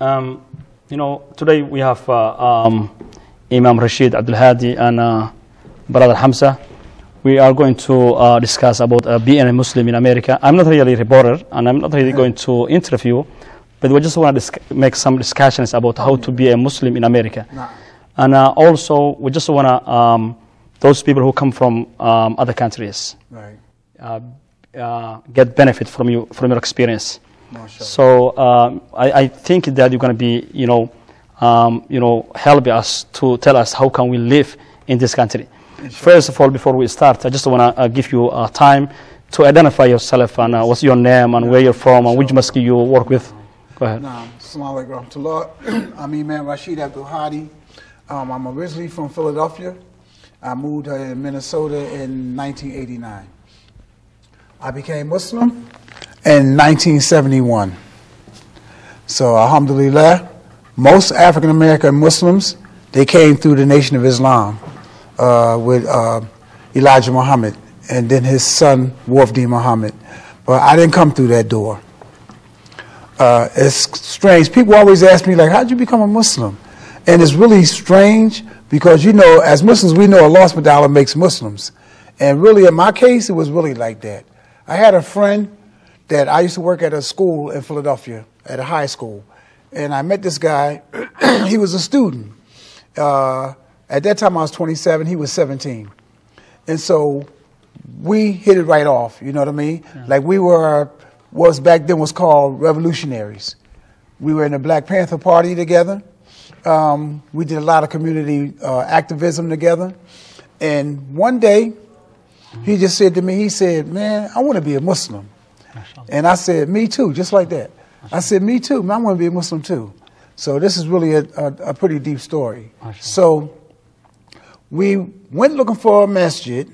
You know, today we have Imam Rashid, Abdul Hadi, and brother Hamza. We are going to discuss about being a Muslim in America. I'm not really a reporter, and I'm not really going to interview, but we just want to make some discussions about how to be a Muslim in America. And also, we just want to, those people who come from other countries, get benefit from your experience. So I think that you're going to be, help us to tell us how can we live in this country. First of all, before we start, I just want to give you time to identify yourself and what's your name and where you're from and which mosque you work with. Go ahead. Assalamu alaikum warahmatullah. I'm Imam Rashid Abdul Hadi. I'm originally from Philadelphia. I moved to Minnesota in 1989. I became Muslim in 1971. So alhamdulillah, most African American Muslims, they came through the Nation of Islam with Elijah Muhammad and then his son Wafdi Muhammad. But I didn't come through that door. It's strange. People always ask me, like, how'd you become a Muslim? And it's really strange because, you know, as Muslims, we know Allah subhanahu wa ta'ala makes Muslims. And really, in my case, it was really like that. I had a friend that I used to work at a school in Philadelphia, at a high school. And I met this guy. He was a student. At that time, I was 27. He was 17. And so we hit it right off, you know what I mean? Yeah. Like we were, what back then was called revolutionaries. We were in the Black Panther Party together. We did a lot of community activism together. And one day, he just said to me, he said, man, I want to be a Muslim. And I said, me too, just like that. I said, me too, man, I want to be a Muslim too. So this is really a pretty deep story. So we went looking for a masjid,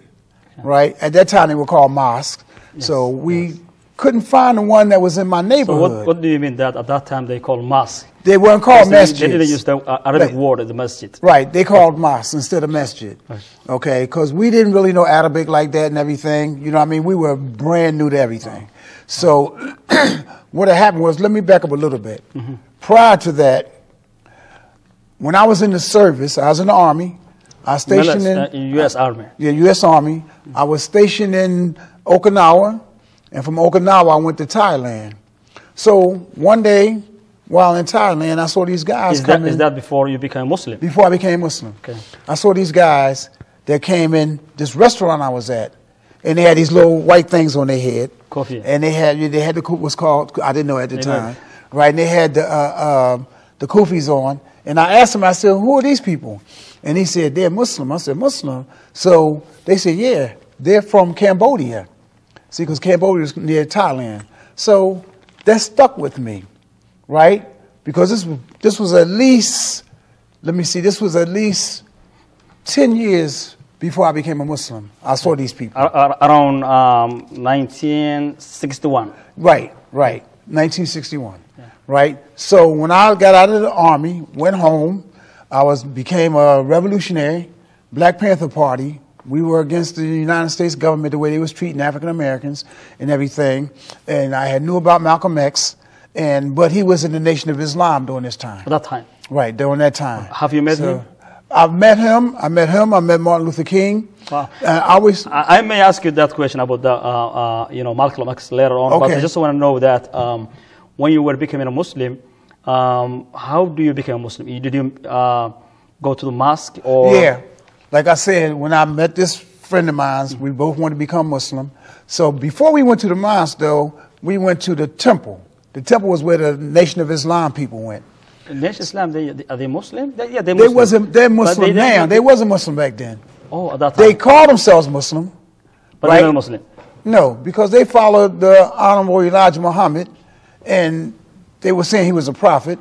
right? At that time, they were called mosques. Yes. So we couldn't find the one that was in my neighborhood. So what do you mean that at that time they called mosque? They weren't called masjids. They didn't use the Arabic word in the masjid. Right, they called mosques instead of masjid. Okay, because we didn't really know Arabic like that and everything. You know what I mean? We were brand new to everything. So what had happened was, let me back up a little bit. Prior to that, when I was in the service, I was in the Army. I was stationed in U.S. Army. Yeah, U.S. Army. I was stationed in Okinawa, and from Okinawa I went to Thailand. So one day, while in Thailand, I saw these guys come in. Is that before you became Muslim? Before I became Muslim. Okay. I saw these guys that came in this restaurant I was at, and they had these little white things on their head. Coffee. And they had the what's called, I didn't know at the time, right? And they had the kufis on. And I asked him, I said, who are these people? And he said, they're Muslim. I said, Muslim? So they said, yeah, they're from Cambodia. See, because Cambodia is near Thailand. So that stuck with me, right? Because this was at least, let me see, this was at least 10 years before I became a Muslim. I saw these people. Around 1961. Right, 1961. Right? So when I got out of the Army, went home, I became a revolutionary, Black Panther Party. We were against the United States government, the way they was treating African Americans and everything. And I had knew about Malcolm X, but he was in the Nation of Islam during this time. At that time? Right, during that time. Have you met him? I've met him. I met Martin Luther King. Wow. I may ask you that question about the, Malcolm X later on, but I just want to know that when you were becoming a Muslim, how do you become a Muslim? Did you go to the mosque? Or? Yeah. Like I said, when I met this friend of mine, we both wanted to become Muslim. So before we went to the mosque, though, we went to the temple. The temple was where the Nation of Islam people went. The Nation of Islam, are they Muslim? Yeah, they're Muslim. They're Muslim now. They wasn't Muslim back then. Oh, at that time. They called themselves Muslim. But they're not Muslim? No, because they followed the Honorable Elijah Muhammad, and they were saying he was a prophet.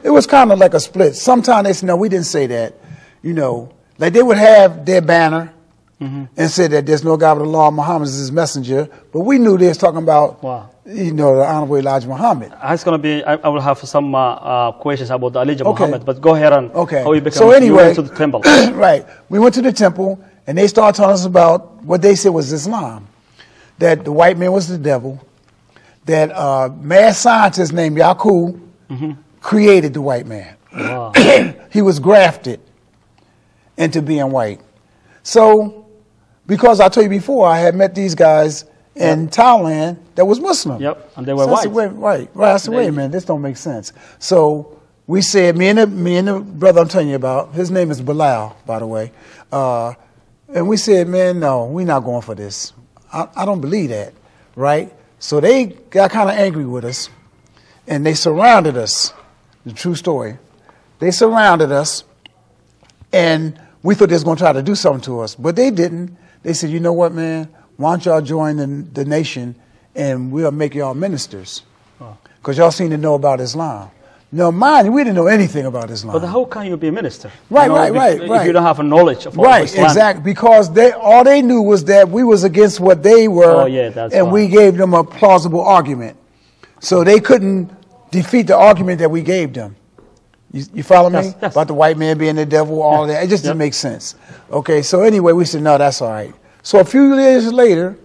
It was kind of like a split. Sometimes they said, no, we didn't say that. You know, like they would have their banner and say that there's no God but Allah, Muhammad is his messenger. But we knew they was talking about, the Honorable Elijah Muhammad. It's going to be, I will have some questions about the Elijah Muhammad, but go ahead and how you became. So anyway, you went to the temple. Right. We went to the temple, and they started telling us about what they said was Islam. That the white man was the devil. That mad scientist named Yakub created the white man. Wow. He was grafted into being white. So, because I told you before, I had met these guys in Thailand that was Muslim. Yep, and they were so white. I said, right. I said, wait a minute, this don't make sense. So we said, me and the brother I'm telling you about, his name is Bilal, by the way, and we said, man, no, we're not going for this. I don't believe that, right? So they got kind of angry with us, and they surrounded us. The true story. They surrounded us, and we thought they was going to try to do something to us, but they didn't. They said, you know what, man? Why don't y'all join the nation, and we'll make y'all ministers, because y'all seem to know about Islam. Now, mind you, we didn't know anything about Islam. But how can you be a minister? Right, you know, right. If you don't have a knowledge of right, Islam. exactly. Because all they knew was that we was against what they were, Oh, yeah, that's and why. we gave them a plausible argument. So they couldn't defeat the argument that we gave them. You follow me? Yes. About the white man being the devil, all of that. It just didn't make sense. Okay, so anyway, we said, no, that's all right. So a few years later,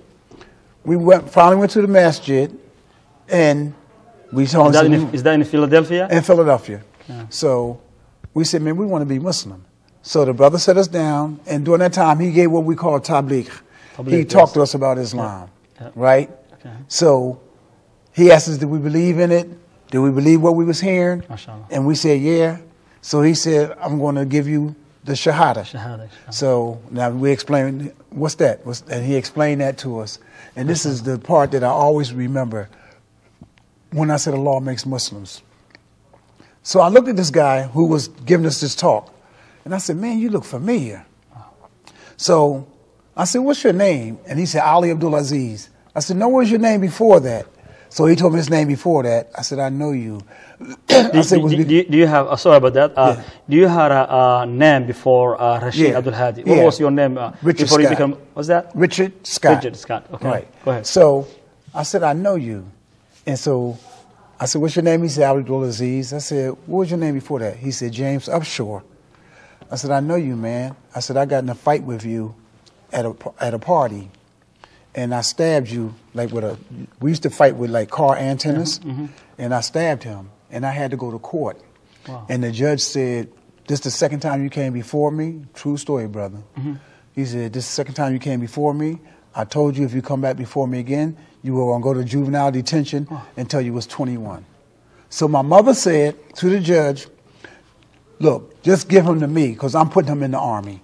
we finally went to the masjid, and we told them. Is that in Philadelphia? In Philadelphia. Yeah. So we said, man, we want to be Muslim. So the brother set us down, and during that time, he gave what we call tabligh. He talked to us about Islam, right? Okay. So he asked us, did we believe in it? Did we believe what we was hearing? MashaAllah. And we said, yeah. So he said, I'm going to give you the shahada. Shahada. So now we explained, what's that? And he explained that to us. And this is the part that I always remember when I said Allah makes Muslims. So I looked at this guy who was giving us this talk, and I said, man, you look familiar. So I said, what's your name? And he said, Ali Abdul Aziz. I said, no, what was your name before that? So he told me his name before that. I said, I know you. I said, do you have, sorry about that, do you have a name before Rashid Abdul Hadi? What was your name Richard before Scott. you become, what's that? Richard Scott. Richard Scott, okay. Right. Go ahead. So I said, I know you. And so I said, what's your name? He said, Abdul Aziz. I said, what was your name before that? He said, James Upshur. I said, I know you, man. I said, I got in a fight with you at a party, and I stabbed you like we used to fight with like car antennas, and I stabbed him, and I had to go to court. Wow. And the judge said, this is the second time you came before me? True story, brother. He said, this is the second time you came before me. I told you if you come back before me again, you were going to go to juvenile detention until you was 21. So my mother said to the judge, look, just give him to me because I'm putting him in the Army.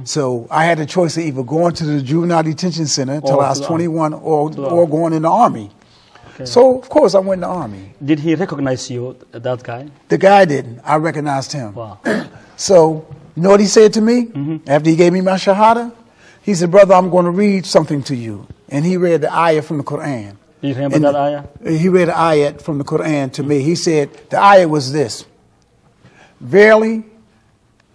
So I had the choice of either going to the juvenile detention center until I was 21 or going in the Army. Okay. So, of course, I went in the Army. Did he recognize you, that guy? The guy didn't. I recognized him. Wow. So, you know what he said to me after he gave me my shahada? He said, brother, I'm going to read something to you. And he read the ayah from the Quran. Do you remember that ayah? He read the ayah from the Quran to me. He said, the ayah was this. Verily,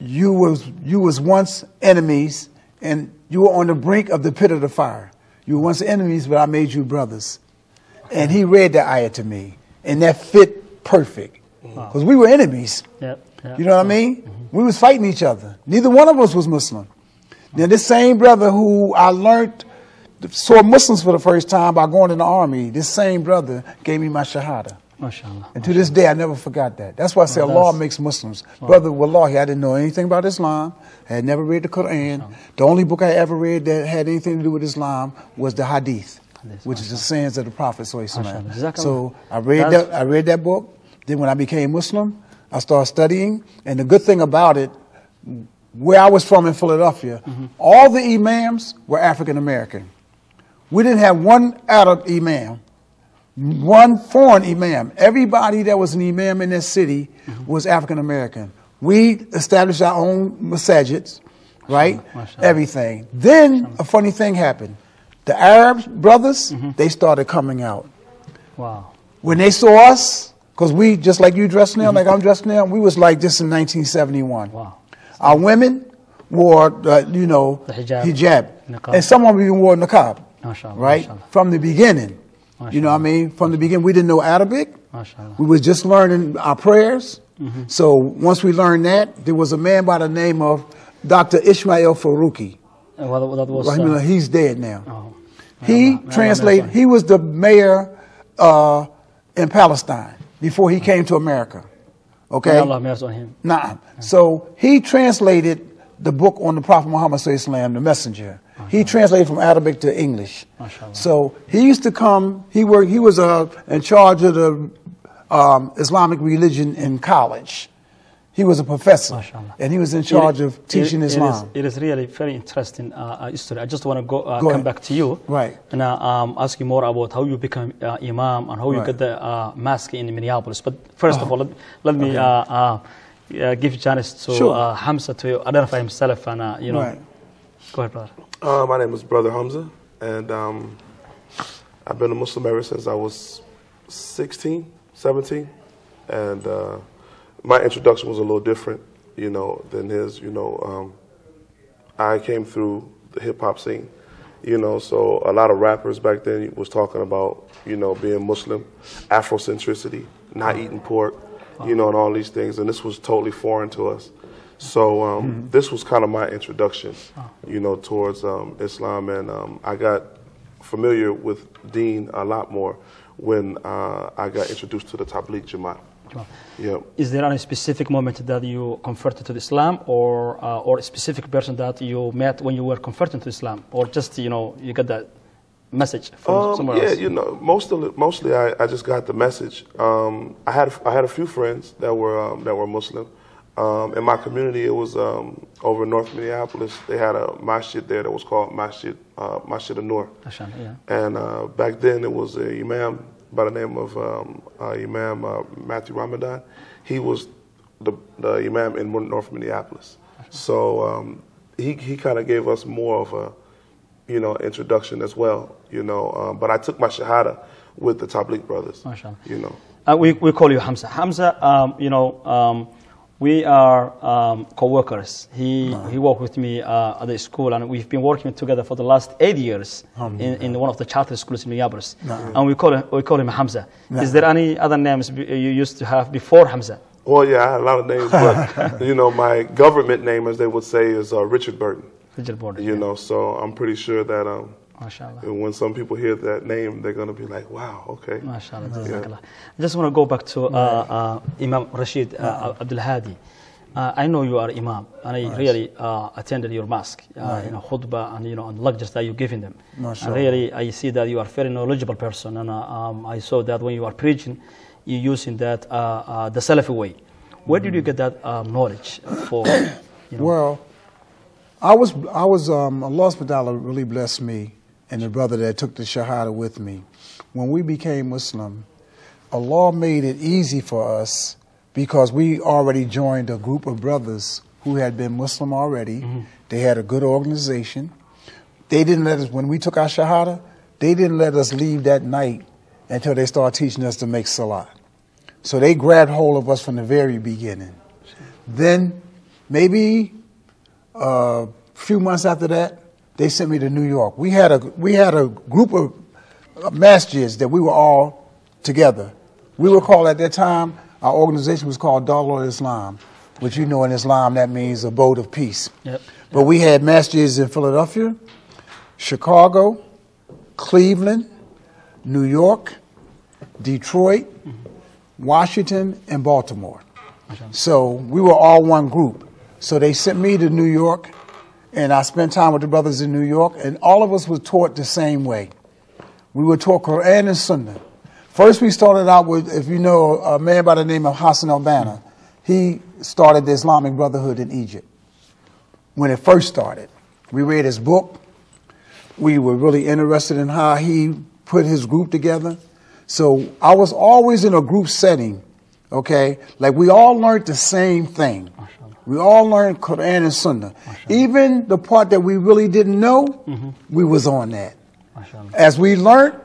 you was once enemies, and you were on the brink of the pit of the fire. You were once enemies, but I made you brothers. And he read that ayah to me, and that fit perfect. Because we were enemies. You know what I mean? We was fighting each other. Neither one of us was Muslim. Now, this same brother who I learned saw Muslims for the first time by going in the Army, this same brother gave me my shahada. MashaAllah. And to this day, I never forgot that. That's why I say Allah makes Muslims. Brother, wallahi, I didn't know anything about Islam. I had never read the Quran. The only book I ever read that had anything to do with Islam was the Hadith, which is the sayings of the Prophet. So I read that book. Then when I became Muslim, I started studying. And the good thing about it, where I was from in Philadelphia, all the imams were African American. We didn't have one Arab imam, one foreign imam. Everybody that was an imam in that city was African American. We established our own masajids, right? Everything. Then a funny thing happened. The Arab brothers, they started coming out. Wow. When they saw us, because we, just like you dressed now, like I'm dressed now, we was like this in 1971. Wow. Our women wore, the hijab. And some of them even wore niqab, right? From the beginning. You know what I mean? From the beginning, we didn't know Arabic. We was just learning our prayers. So once we learned that, there was a man by the name of Dr. Ismail Farouki. He's dead now. He translated, he was the mayor in Palestine. before he came to America. Okay? May Allah mercy on him. Nah. So he translated the book on the Prophet Muhammad sallallahu alaihi wasallam, the messenger. He translated from Arabic to English. So he used to come, he was in charge of the Islamic religion in college. He was a professor, and he was in charge of teaching Islam. It is really very interesting history. I just want to come back to you, right, and ask you more about how you become Imam and how you get the mosque in Minneapolis. But first of all, let me give a chance to Hamza to identify himself and you know. Right. Go ahead, brother. My name is Brother Hamza, and I've been a Muslim ever since I was 16, 17, and my introduction was a little different, you know, than his. You know, I came through the hip hop scene, you know, so a lot of rappers back then was talking about, you know, being Muslim, Afrocentricity, not eating pork, you know, and all these things, and this was totally foreign to us. So this was kind of my introduction, you know, towards Islam, and I got familiar with Deen a lot more when I got introduced to the Tabligh Jamaat. Yeah. Is there any specific moment that you converted to Islam, or a specific person that you met when you were converting to Islam, or just, you know, you got that message from somewhere else? Yeah, you know, mostly I just got the message. I had a few friends that were Muslim. In my community, it was over in North Minneapolis. They had a masjid there that was called Masjid An-Nur. And back then, it was a Imam by the name of Imam Matthew Ramadan. He was the Imam in North Minneapolis. So he kind of gave us more of a, you know, introduction as well, you know. But I took my Shahada with the Tabligh brothers, you know. We call you Hamza. Hamza, you know, we are co-workers. He worked with me at the school, and we've been working together for the last 8 years in one of the charter schools in Minneapolis. And we call him Hamza. Is there any other names you used to have before Hamza? Well, yeah, I had a lot of names, but you know, my government name, as they would say, is Richard Burton. Richard Burton. You know, so I'm pretty sure that when some people hear that name, they're going to be like, wow, okay. MashaAllah, Jazakallah. I just want to go back to Imam Rashid Abdul Hadi. I know you are Imam, and I really attended your mosque, you know, khutbah, and, you know, and lectures that you're giving them. And really, I see that you are a very knowledgeable person, and I saw that when you are preaching, you're using that the Salafi way. Where did you get that knowledge for? You know? Well, Allah subhanahu wa ta'ala really blessed me and the brother that took the Shahada with me. When we became Muslim, Allah made it easy for us because we already joined a group of brothers who had been Muslim already. They had a good organization. They didn't let us, when we took our Shahada, they didn't let us leave that night until they started teaching us to make Salah. So they grabbed hold of us from the very beginning. Then, maybe a few months after that, they sent me to New York. We had a group of masjids that we were all together. We were called at that time, our organization was called Darul Islam, which, you know, in Islam that means abode of peace. But we had masjids in Philadelphia, Chicago, Cleveland, New York, Detroit, Washington, and Baltimore. So we were all one group. So they sent me to New York, and I spent time with the brothers in New York, and all of us were taught the same way. We were taught Quran and Sunnah. First we started out with, if you know, a man by the name of Hassan al-Banna. He started the Islamic Brotherhood in Egypt. When it first started, we read his book. We were really interested in how he put his group together. So I was always in a group setting, okay? Like we all learned the same thing. We all learned Quran and Sunnah. Even the part that we really didn't know, we was on that. As we learned,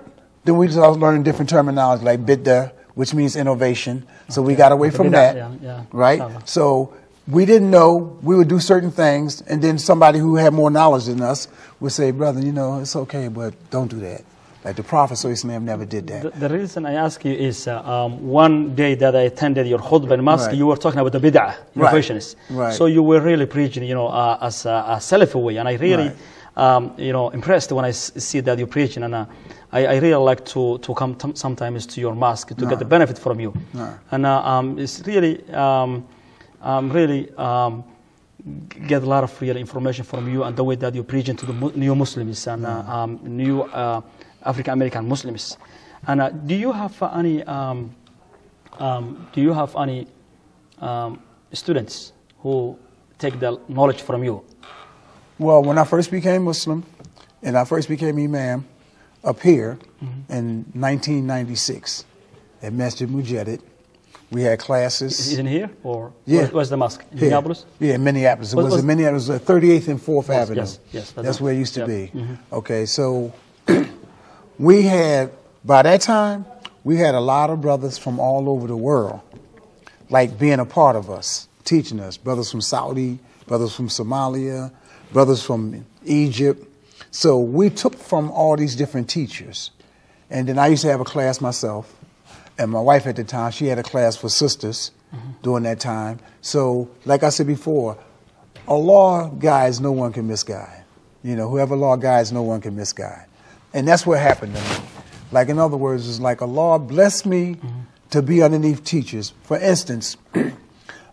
then we started learning different terminology like bid'ah, which means innovation. So we got away from that, right? So we didn't know. We would do certain things, and then somebody who had more knowledge than us would say, brother, you know, it's okay, but don't do that. Like the Prophet ﷺ never did that. The reason I ask you is one day that I attended your khutbah in mosque, you were talking about the bid'ah, innovationists. So you were really preaching, you know, as a Salafi way, and I really impressed when I see that you're preaching, and I really like to come sometimes to your mosque to get the benefit from you. And it's really, really get a lot of real information from you and the way that you're preaching to the new Muslims and new African American Muslims. And do you have any students who take the knowledge from you? Well, when I first became Muslim, and I first became Imam up here in 1996 at Masjid Mujaddid, we had classes. Is it here or yeah. where's the mosque? In Here. Minneapolis? Yeah, in Minneapolis. It was in Minneapolis, 38th and 4th Avenue. Yes, that's where it used to be. Mm-hmm. Okay, so we had, by that time, we had a lot of brothers from all over the world, like being a part of us, teaching us. Brothers from Saudi, brothers from Somalia, brothers from Egypt. So we took from all these different teachers. And then I used to have a class myself. And my wife at the time, she had a class for sisters during that time. So, like I said before, Allah guides, no one can misguide. You know, whoever Allah guides, no one can misguide. And that's what happened to me. Like, in other words, it's like Allah blessed me to be underneath teachers. For instance,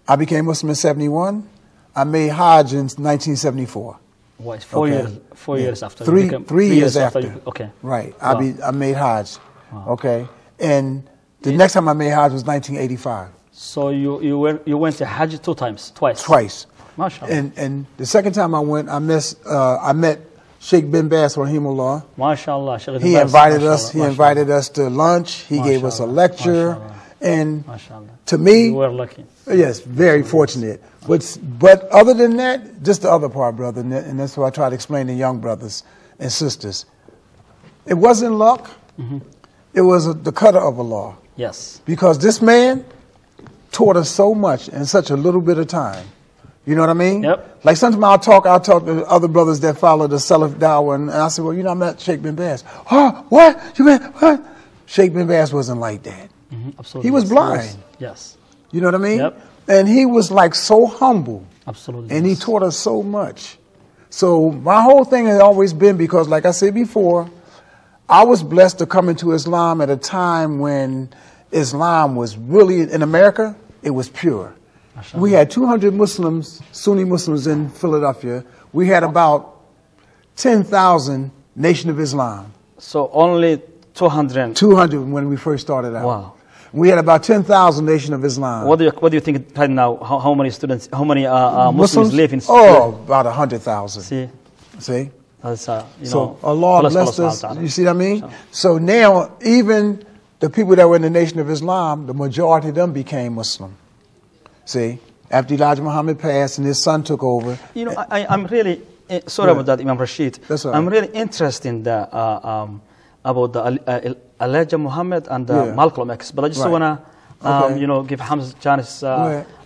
I became Muslim in 71. I made Hajj in 1974. Well, it's 4 years. 4 years after. Three years after. Okay. Right. Wow. I made Hajj. Wow. Okay. And the next time I made Hajj was 1985. So you went to Hajj twice. Twice. MashaAllah. And the second time I went, I met Sheikh bin Baz rahimahullah. MashaAllah. Sheikh He invited us. He invited us to lunch. He gave us a lecture. MashaAllah. And MashaAllah. to me, you were lucky. Yes, very fortunate. But other than that, just the other part, brother, and that's what I try to explain to young brothers and sisters. It wasn't luck. It was the qadr of Allah. Yes. Because this man taught us so much in such a little bit of time. You know what I mean? Yep. Like sometimes I'll talk to other brothers that follow the Salaf Dawah, and I say, well, I met Sheikh bin Baz. Oh, what? You met what? Sheikh bin Baz wasn't like that. Absolutely. He was blind. Yes. You know what I mean? Yep. And he was like so humble. Absolutely. And he taught us so much. So my whole thing has always been, because like I said before, I was blessed to come into Islam at a time when Islam was really, in America, it was pure. We had 200 Muslims, Sunni Muslims in Philadelphia. We had about 10,000 Nation of Islam. So only 200? 200 when we first started out. Wow. We had about 10,000 Nation of Islam. What do you think right now? How many students, how many Muslims live in? Oh, about 100,000. See? That's, so Allah blessed us. You see what I mean? So now, even the people that were in the Nation of Islam, the majority of them became Muslim. See? After Elijah Muhammad passed and his son took over. You know, I'm really, sorry about that, Imam Rashid. That's all right. I'm really interested in the, about the Elijah Muhammad and Malcolm X, but I just want to, give Hamza chance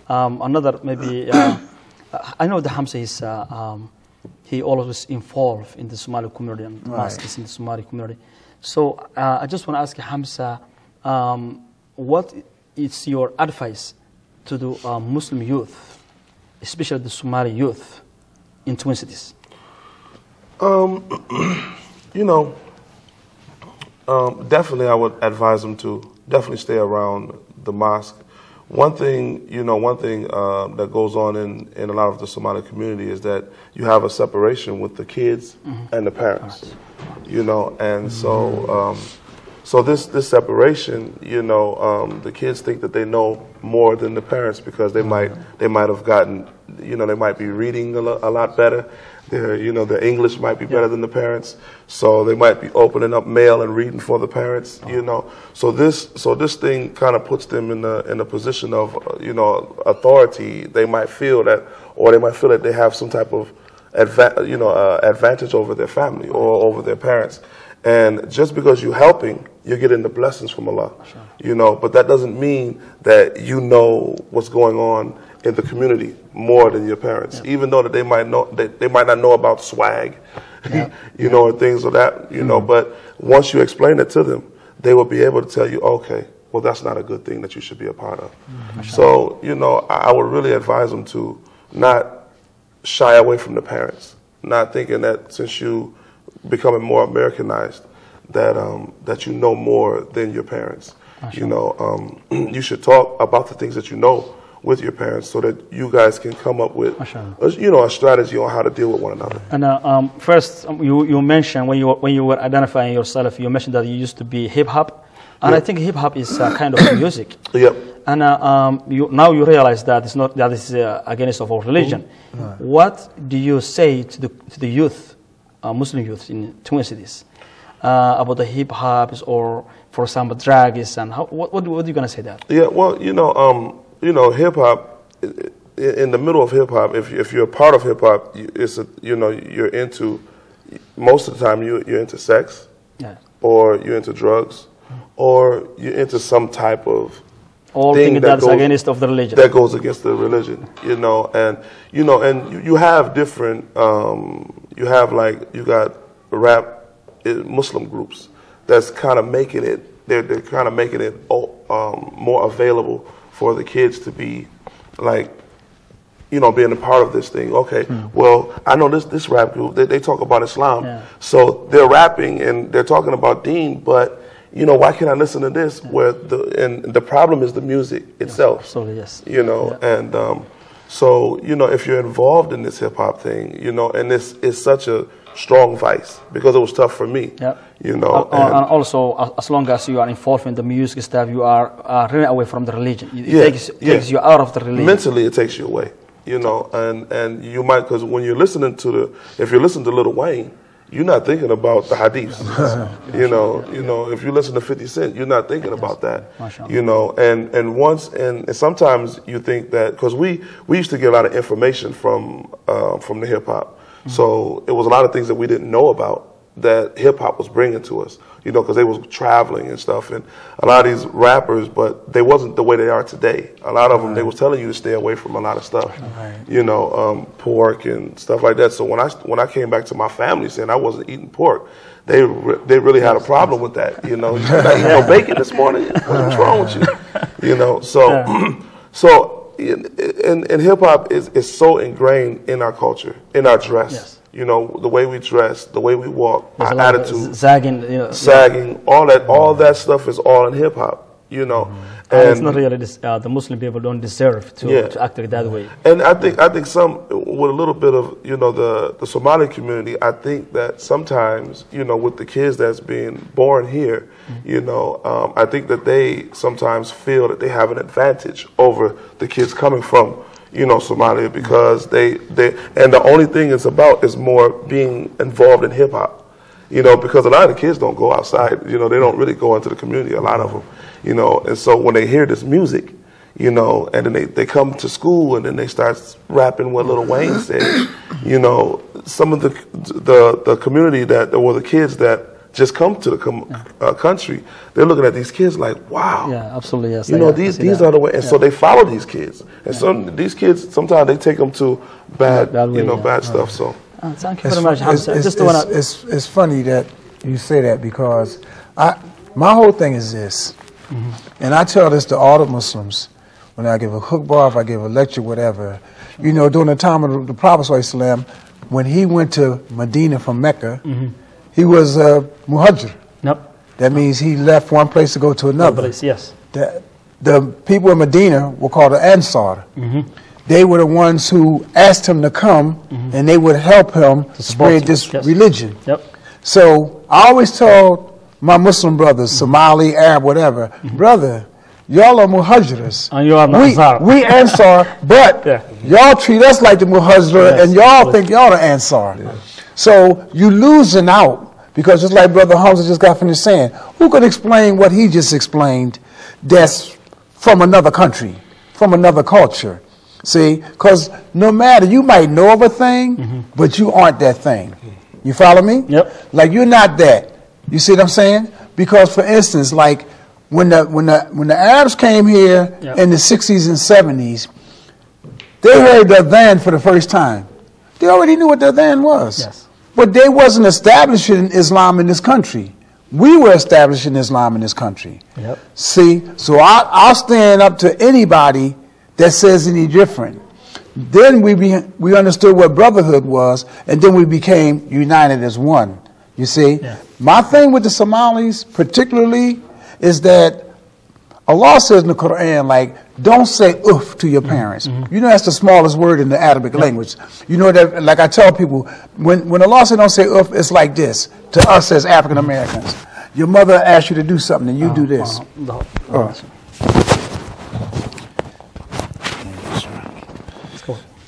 another maybe. I know that Hamza is he always involved in the Somali community and mosques in the Somali community. So I just want to ask Hamza, what is your advice to the Muslim youth, especially the Somali youth in Twin Cities? Definitely I would advise them to definitely stay around the mosque. One thing that goes on in a lot of the Somali community is that you have a separation with the kids and the parents, and so this separation, the kids think that they know more than the parents because they might have gotten, they might be reading a lot better. Their English might be better than the parents, so they might be opening up mail and reading for the parents. So this thing kind of puts them in a position of authority. They might feel that, or they might feel that they have some type of advantage over their family or over their parents. And just because you're helping, you're getting the blessings from Allah. But that doesn't mean that you know what's going on in the community more than your parents, even though that they might not know about swag, or things of that, But once you explain it to them, they will be able to tell you, okay, well, that's not a good thing that you should be a part of. So, I would really advise them to not shy away from the parents, not thinking that since you becoming more Americanized, that you know more than your parents. You know, you should talk about the things that you know with your parents, so that you guys can come up with, you know, a strategy on how to deal with one another. And first, you mentioned when you were identifying yourself, you mentioned that you used to be hip hop, and I think hip hop is a kind of music. Yep. And now you realize that it's not that is against of our religion. What do you say to the youth, Muslim youth in Twin Cities, about the hip hops, or for example drugs, and what are you gonna say that? Yeah, well, you know, hip hop. In the middle of hip hop, if you're a part of hip hop, you know, you're into, most of the time you're into sex, or you're into drugs, or you're into some type of thing that's against of the religion. That goes against the religion, you know, and you have different. You have, like, you got rap Muslim groups that's kind of making it. They're kind of making it more available for the kids to be, like, you know, being a part of this thing. Okay, well, I know this rap group, they talk about Islam, so they're rapping and they're talking about Deen, but, you know, why can't I listen to this? Where the problem is the music itself. Absolutely, yes. You know, and so, you know, if you're involved in this hip hop thing, you know, and this is such a strong vice, because it was tough for me. You know, and also, as long as you are involved in the music stuff, you are running away from the religion. It takes you out of the religion. Mentally, it takes you away. You know, and you might, because when you're listening to if you're listening to Lil Wayne, you're not thinking about the hadiths. you know, if you listen to 50 Cent, you're not thinking about that. You know, and sometimes you think that, because we used to get a lot of information from the hip hop, so it was a lot of things that we didn't know about that hip hop was bringing to us. You know, because they was traveling and stuff, and a lot of these rappers, but they wasn't the way they are today. A lot of them, they was telling you to stay away from a lot of stuff. You know, pork and stuff like that. So when I came back to my family saying I wasn't eating pork, they really had a problem with that. You know, you're not eating no bacon this morning. What's wrong with you? You know, so and hip hop is so ingrained in our culture, in our dress. You know, the way we dress, the way we walk, our attitude, sagging, you know, sagging, all that stuff is all in hip hop. You know, and it's not really the Muslim people don't deserve to act like that way. And I think some, with a little bit of, you know, the Somali community, I think that sometimes, you know, with the kids that's being born here, you know, I think that they sometimes feel that they have an advantage over the kids coming from, you know, Somalia, because and the only thing it's about is more being involved in hip hop. You know, because a lot of the kids don't go outside. You know, they don't really go into the community, a lot of them. You know, and so when they hear this music, you know, and then they come to school and then they start rapping what Lil Wayne said, you know, some of the community or the kids that just come to the country, they're looking at these kids like, wow. Yeah, absolutely, yes. You know, these are the way, and so they follow these kids. And some these kids, sometimes they take them to bad stuff. So. Thank you very much, Hamza. It's funny that you say that, because my whole thing is this, and I tell this to all the Muslims when I give a khutbah, if I give a lecture, whatever. You know, during the time of the Prophet ﷺ, when he went to Medina from Mecca, he was a muhajir. That means he left one place to go to another. Place, yes. The people in Medina were called the Ansar. They were the ones who asked him to come, and they would help him spread this religion. So I always tell my Muslim brothers, Somali, Arab, whatever, brother, y'all are muhajirs. And you are Ansar. We Ansar, but y'all treat us like the muhajir, and y'all think y'all the Ansar. So you losing out, because just like Brother Hamza just got finished saying, who could explain what he just explained that's from another country, from another culture? See, because no matter, you might know of a thing, but you aren't that thing. You follow me? Yep. Like, you're not that. You see what I'm saying? Because, for instance, like when the Arabs came here in the 60s and 70s, they heard the adhan for the first time. They already knew what the adhan was. Yes. But they wasn't establishing Islam in this country. We were establishing Islam in this country. Yep. See, so I'll stand up to anybody that says any different. Then we understood what brotherhood was, and then we became united as one. You see? Yeah. My thing with the Somalis particularly is that Allah says in the Quran, like, don't say "uff" to your parents. You know that's the smallest word in the Arabic language. You know that, like I tell people, when Allah says don't say "uff," it's like this to us as African Americans. Your mother asks you to do something, and you do this.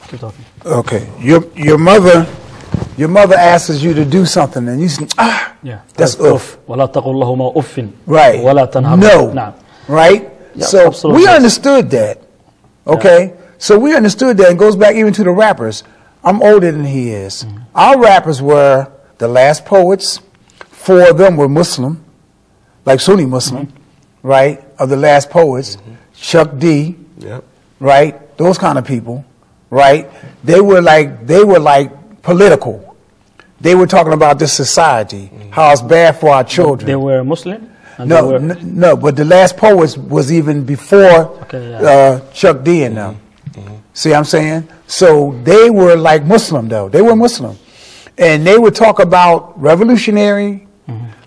Keep talking. Okay, your mother asks you to do something, and you say, Yeah. that's "uff." ولا تقل لهما أف Right. ولا تنهرهما. No. نعم. Right? Yeah, so absolutely. we understood that. Okay? So we understood that. It goes back even to the rappers. I'm older than he is. Our rappers were the last poets. 4 of them were Muslim, like Sunni Muslim, right? Of the last poets. Chuck D, Yep. right? Those kind of people, right? They were like political. They were talking about this society, how it's bad for our children. They were Muslim? And No, they were, no, but the last poets was even before Okay, yeah. Chuck D and them. See what I'm saying? So they were like Muslim, though. They were Muslim. And they would talk about revolutionary,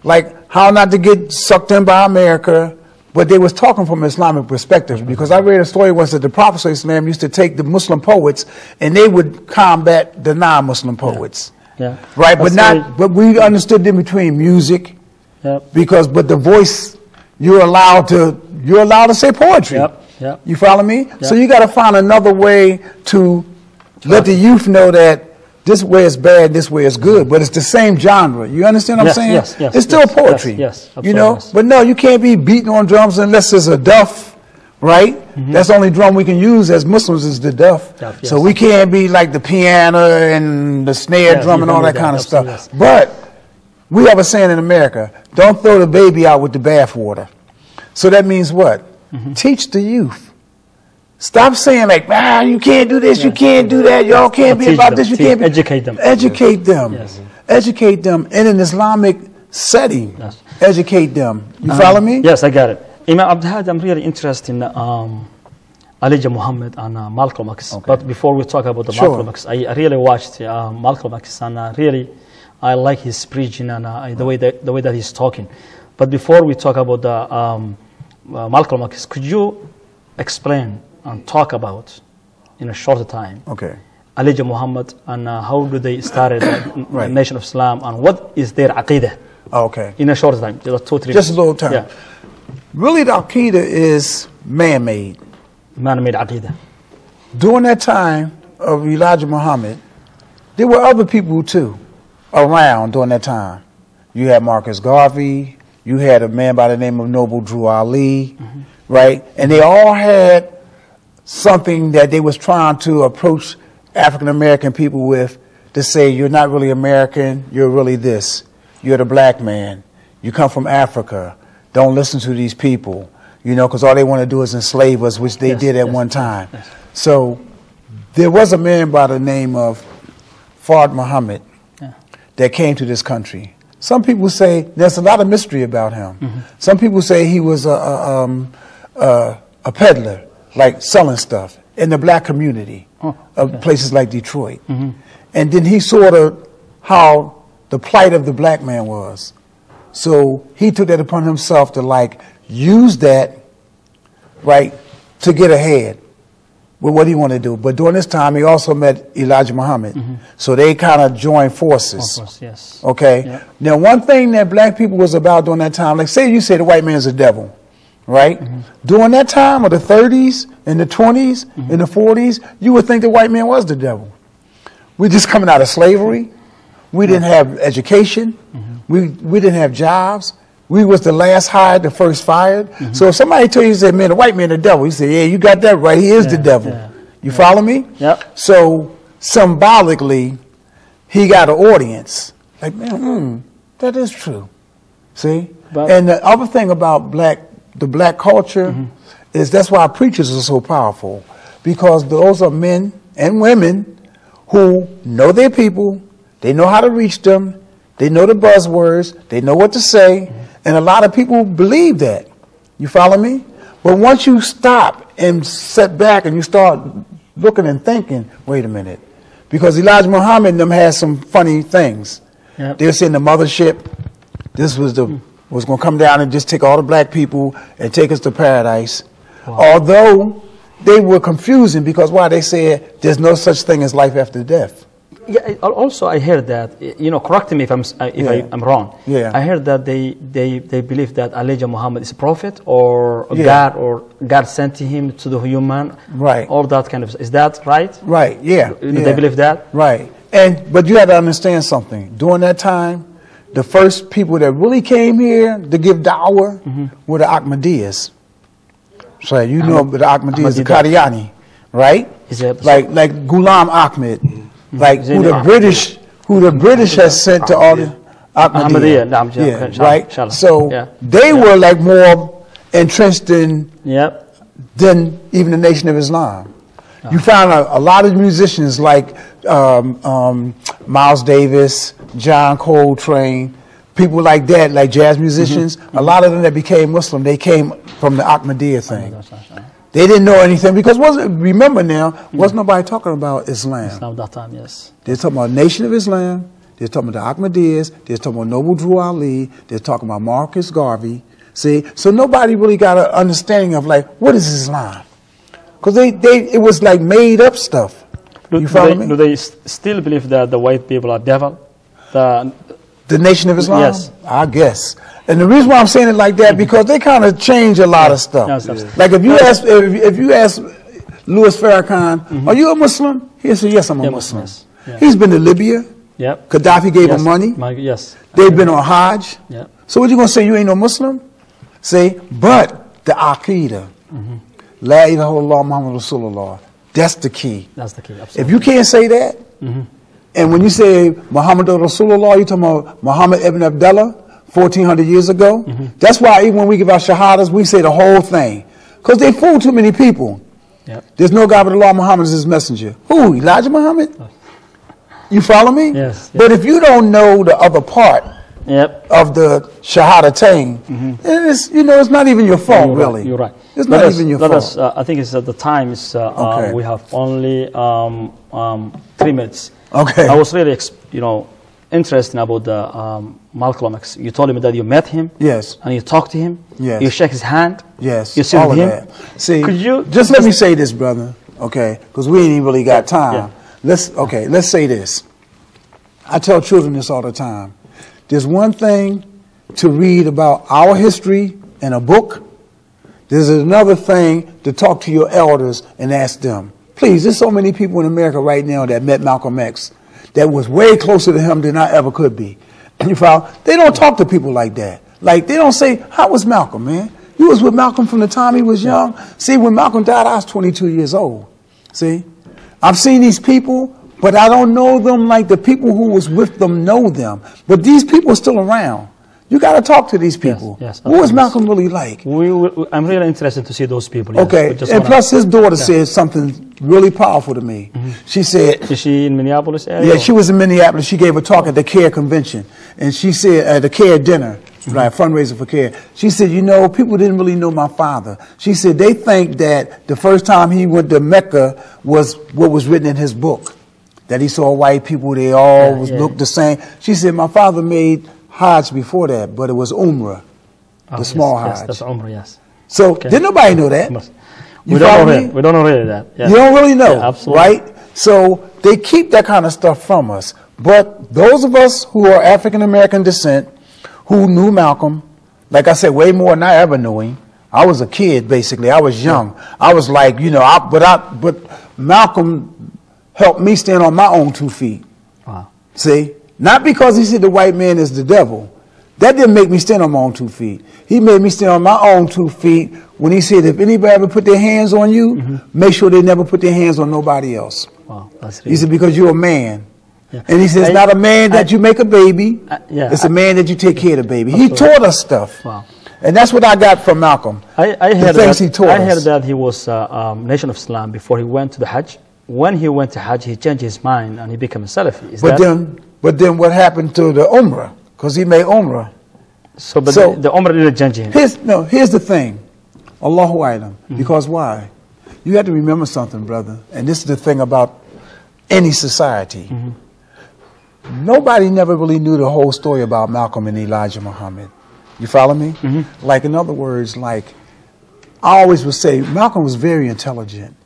like how not to get sucked in by America, but they was talking from an Islamic perspective. Because I read a story once that the Prophet ﷺ used to take the Muslim poets and they would combat the non-Muslim poets. Yeah. Right, but That's but we understood in between music, Yep. but the voice, you're allowed to say poetry. Yep. Yep. You follow me? Yep. So you got to find another way to let the youth know that this way is bad, this way is good, but it's the same genre. You understand what Yes, I'm saying? yes, yes, it's still yes, poetry. yes, you know. absolutely, yes. But no, you can't be beating on drums unless it's a duff, right? That's the only drum we can use as Muslims is the duff. Duff, So yes. we can't be like the piano and the snare Yes, drum you and all can that do kind of that, stuff. absolutely, But we have a saying in America, don't throw the baby out with the bathwater. So that means what? Teach the youth. Stop saying like, you can't do this, you can't do that, y'all can't be Teach about them, this, you teach- can't be. educate them. Educate them. Yes. Educate them in an Islamic setting. Yes. Educate them. You follow me? Yes, I got it. Imam Abdul, I'm really interested in Elijah Muhammad and Malcolm X. Okay. But before we talk about the Sure. Malcolm X, I really watched Malcolm X and really I like his preaching and the way that he's talking. But before we talk about the Malcolm X, could you explain and talk about in a shorter time Okay. Elijah Muhammad and how do they started the Right. Nation of Islam and what is their aqidah Okay. in a short time, just 2-3 Just a little time. Yeah, Really, the Aqidah is man-made. man-made aqidah. During that time of Elijah Muhammad, there were other people too around during that time. You had Marcus Garvey, you had a man by the name of Noble Drew Ali, right? And they all had something that they was trying to approach African American people with to say, you're not really American, you're really this. You're the black man. You come from Africa. Don't listen to these people, you know, because all they want to do is enslave us, which they Yes, did at yes, one time. yes. So there was a man by the name of Fard Muhammad Yeah. that came to this country. Some people say there's a lot of mystery about him. Some people say he was a peddler, like selling stuff in the black community of places like Detroit. And then he saw how the plight of the black man was. So he took that upon himself to like use that, right, to get ahead with what he wanted to do. But during this time, he also met Elijah Muhammad. So they kind of joined forces. Of course, yes. Okay. Yeah. Now, one thing that black people was about during that time, like say you say the white man's a devil, right? During that time of the 30s and the 20s and the 40s, you would think the white man was the devil. We're just coming out of slavery. We didn't have education. We didn't have jobs. We was the last hired, the first fired. So if somebody told you, say, man, the white man the devil, you say, yeah, you got that right. He is the devil. yeah, You follow me? Yep. So symbolically, he got an audience. Like, man, that is true. See? But- And the other thing about the black culture is that's why preachers are so powerful, because those are men and women who know their people, they know how to reach them, they know the buzzwords, they know what to say, and a lot of people believe that. You follow me? But once you stop and sit back and you start looking and thinking, wait a minute. Because Elijah Muhammad and them had some funny things. Yep. They were saying the mothership, this was was going to come down and just take all the black people and take us to paradise. Wow. Although they were confusing because why they said there's no such thing as life after death. Yeah. Also, I heard that. Correct me if I'm wrong. Yeah. I heard that they believe that Elijah Muhammad is a prophet or God sent him to the human. Right. All that kind of. Is that right? Right. Yeah. They believe that. Right. But you have to understand something. During that time, the first people that really came here to give da'wah were the Ahmadiyas. So you know the Ahmadiyas, the Qardhaawi, right? Like Ghulam Ahmed, like who the British has sent to all the Ahmadiyya, right? So they were like more entrenched than even the Nation of Islam. You found a lot of musicians like Miles Davis, John Coltrane, people like that, like jazz musicians. A lot of them that became Muslim, they came from the Ahmadiyya thing. They didn't know anything because remember now, wasn't nobody talking about Islam. Islam that time, yes. They're talking about Nation of Islam. They're talking about the Ahmadiyyas. They're talking about Noble Drew Ali. They're talking about Marcus Garvey. See, so nobody really got an understanding of like what is Islam. Because it was like made up stuff. You follow me? Do they still believe that the white people are devil? The Nation of Islam? Yes. I guess. And the reason why I'm saying it like that, because they kind of change a lot of stuff. Like if you ask Louis Farrakhan, are you a Muslim? He'll say, yes, I'm a Muslim. He's been to Libya. Yep. Gaddafi gave him money. Yes. They've been on Hajj. Yep. So what you going to say, you ain't no Muslim? See, but the Aqidah. La ilaha illallah Muhammad Rasulullah. That's the key. That's the key, absolutely. If you can't say that, and when you say Muhammad Rasulullah, you're talking about Muhammad ibn Abdullah, 1400 years ago. That's why even when we give our shahadas, we say the whole thing. Because they fool too many people. Yep. There's no God but Allah, Muhammad is his messenger. Who? Elijah Muhammad? You follow me? Yes. But if you don't know the other part of the shahadatain, then it's not even your fault, really. You're right. It's not even your fault. I think it's at the time we have only 3 minutes. Okay. I was really, interested about the Malcolm X. You told me that you met him. Yes. And you talked to him. Yes. You shake his hand. Yes. You sit with him. That. See, could you just let me say this, brother. Okay, because we ain't even really got time. Yeah. Let's say this. I tell children this all the time. There's one thing to read about our history in a book. There's another thing to talk to your elders and ask them. Please, there's so many people in America right now that met Malcolm X that was way closer to him than I ever could be. You follow? They don't talk to people like that. Like, they don't say, how was Malcolm, man? You was with Malcolm from the time he was young. See, when Malcolm died, I was 22 years old. See? I've seen these people, but I don't know them like the people who was with them know them. But these people are still around. You got to talk to these people. Yes, what was Malcolm really like? I'm really interested to see those people. Yes. Okay, and plus his daughter said something really powerful to me. She said... Is she in Minneapolis area? Yeah, she was in Minneapolis. She gave a talk at the CARE convention. And she said, at the CARE dinner, right, fundraiser for CARE. She said, people didn't really know my father. She said, they think that the first time he went to Mecca was what was written in his book. That he saw white people, they all looked the same. She said, my father made Hajj before that, but it was Umrah, the small Hajj. Yes, that's Umrah, yes. So, didn't nobody know that? We don't know really that. Yeah. You don't really know, absolutely. Right? So, they keep that kind of stuff from us. But those of us who are African-American descent, who knew Malcolm, like I said, way more than I ever knew him. I was a kid, basically. I was young. I was like, but Malcolm helped me stand on my own 2 feet. Wow. See? Not because he said the white man is the devil. That didn't make me stand on my own 2 feet. He made me stand on my own 2 feet when he said, if anybody ever put their hands on you, make sure they never put their hands on nobody else. Wow, that's really he said, because you're a man. Yeah. And he says, it's not a man that you make a baby. It's a man that you take care of the baby. He taught us stuff. Wow. And that's what I got from Malcolm. I heard that he was Nation of Islam before he went to the Hajj. When he went to Hajj, he changed his mind and he became a Salafi. But then what happened to the Umrah? Because he made Umrah. So the Umrah didn't change him. Here's the thing. Allahu A'lam. Because why? You have to remember something, brother, and this is the thing about any society. Nobody never really knew the whole story about Malcolm and Elijah Muhammad. You follow me? Like, in other words, like, I always would say Malcolm was very intelligent.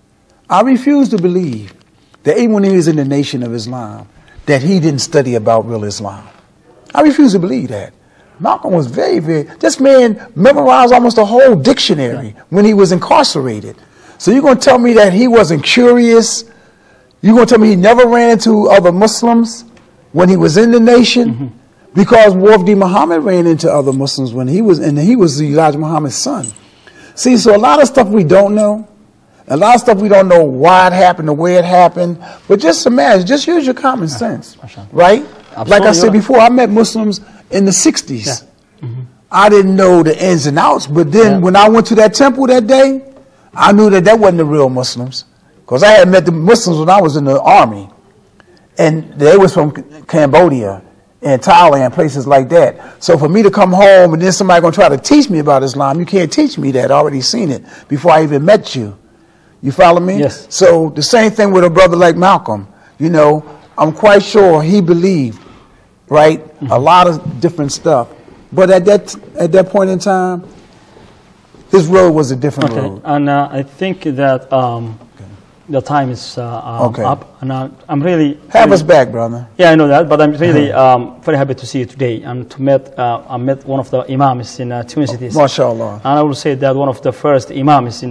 I refuse to believe that even when he was in the Nation of Islam, that he didn't study about real Islam. I refuse to believe that. Malcolm was this man memorized almost a whole dictionary when he was incarcerated. So you're going to tell me that he wasn't curious? You're going to tell me he never ran into other Muslims when he was in the nation? Because Wafdi Muhammad ran into other Muslims when he was Elijah Muhammad's son. See, so a lot of stuff we don't know. A lot of stuff we don't know why it happened, the way it happened. But just imagine, just use your common sense, right? Absolutely. Like I said before, I met Muslims in the 60s. I didn't know the ins and outs, but then when I went to that temple that day, I knew that that wasn't the real Muslims. Because I had met the Muslims when I was in the army. And they was from Cambodia and Thailand, places like that. So for me to come home and then somebody going to try to teach me about Islam, you can't teach me that. I already seen it before I even met you. You follow me? Yes. So the same thing with a brother like Malcolm. You know, I'm quite sure he believed, right, a lot of different stuff. But at that point in time, his road was a different road. And I think that the time is up, and I'm really have us back, brother. Yeah, I know that, but I'm really very happy to see you today and to I met one of the imams in Twin Cities. MashaAllah. And I will say that one of the first imams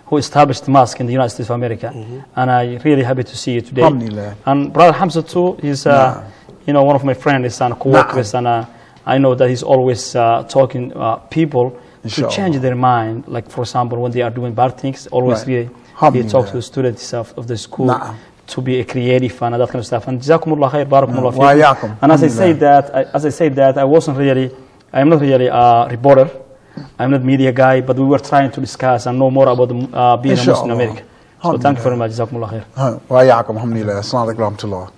who established mosque in the United States of America, and I'm really happy to see you today. And brother Hamza too, he's you know, one of my friends and co-workers, and I know that he's always talking people to change their mind. Like, for example, when they are doing bad things, always really he talks to the students of the school to be a creative and that kind of stuff. And jazakumullah khair, barakumullah feekum. And as I said that, I'm not really a reporter. I'm not a media guy, but we were trying to discuss and know more about being a Muslim in America. So thank you very much. Jazakumullah khair. Wa yaakum, alhamdulillah. Assalamu alaikum wa rahmatullah.